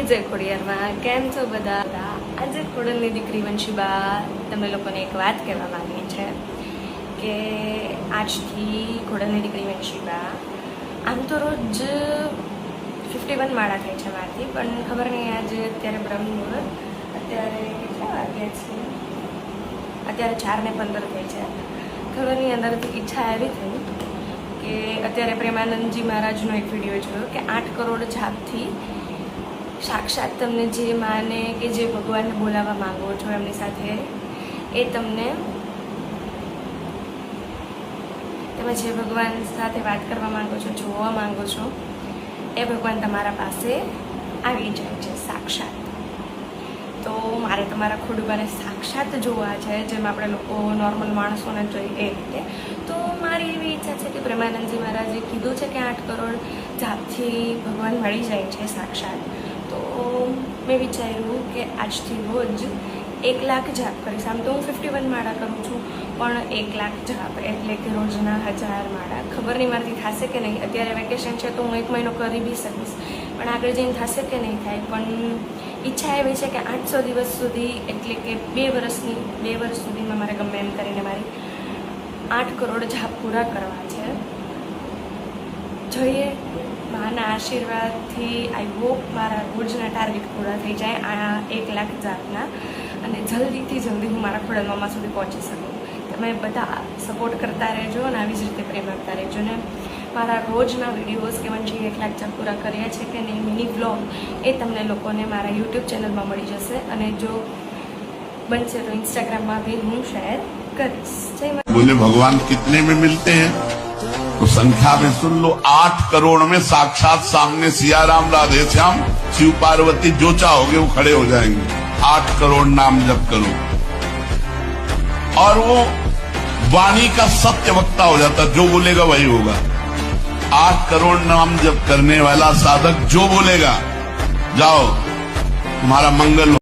જય ખોડિયારમાં કેમ છો બધા? આજે ખોડલની દીકરી વંશીબા તમને લોકોને એક વાત કહેવા માંગી છે કે આજથી ખોડલની દીકરી વંશીબા આમ તો રોજ 51 માળા થાય છે મારથી, પણ ખબર નહીં આજે અત્યારે બ્રહ્મ મુહૂર્ત, અત્યારે કેટલા વાગ્યા છે? અત્યારે 4:15 થઈ છે. ખબર નહીં અંદરથી ઈચ્છા આવી થઈ કે અત્યારે પ્રેમાનંદજી મહારાજનો એક વિડીયો જોયો કે 8 કરોડ જાપથી સાક્ષાત તમને જે માને કે જે ભગવાનને બોલાવવા માંગો છો એમની સાથે એ તમે જે ભગવાન સાથે વાત કરવા માંગો છો, જોવા માંગો છો, એ ભગવાન તમારા પાસે આવી જાય છે સાક્ષાત. તો મારે તમારા ખોડુબાને સાક્ષાત જોવા છે, જેમ આપણે લોકો નોર્મલ માણસોને જોઈએ એ રીતે. તો મારી એવી ઈચ્છા છે કે પ્રેમાનંદજી મહારાજે કીધું છે કે 8 કરોડ જાપથી ભગવાન મળી જાય છે સાક્ષાત. તો મેં વિચાર્યું કે આજથી રોજ 1 લાખ જાપ કરીશ. આમ તો હું 51 માળા કરું છું, પણ 1 લાખ જાપ એટલે કે રોજના 1000 માળા. ખબર નહીં મારાથી થશે કે નહીં. અત્યારે વેકેશન છે તો હું 1 મહિનો કરી બી શકીશ, પણ આગળ જઈને થશે કે નહીં થાય. પણ ઈચ્છા એવી છે કે 800 દિવસ સુધી, એટલે કે 2 વર્ષ સુધીમાં મારે ગમે એમ કરીને મારી 8 કરોડ જાપ પૂરા કરવા છે. જોઈએ માના આશીર્વાદથી આઈ હોપ મારા રોજના ટાર્ગેટ પૂરા થઈ જાય આ 1 લાખ જાપના, અને જલ્દીથી જલ્દી હું મારા ખોડલ મામા સુધી પહોંચી શકું. તમે બધા સપોર્ટ કરતા રહેજો અને આવી જ રીતે પ્રેમ કરતા રહેજો. ને મારા રોજના વિડીયોઝ કે વંશી 1 લાખ જાપ પૂરા કર્યા છે કે નહીં, મિની વ્લોગ, એ તમને લોકોને મારા યુટ્યુબ ચેનલમાં મળી જશે, અને જો બનશે તો ઇન્સ્ટાગ્રામમાં બી હું શેર કરીશ. बोले भगवान कितने में मिलते हैं तो संख्या में सुन लो, 8 करोड़ में साक्षात सामने सियाराम राधे श्याम शिव पार्वती जो चाहोगे वो खड़े हो जाएंगे. 8 करोड़ नाम जप करो और वो वाणी का सत्य वक्ता हो जाता, जो बोलेगा वही होगा. 8 करोड़ नाम जप करने वाला साधक जो बोलेगा, जाओ तुम्हारा मंगल हो.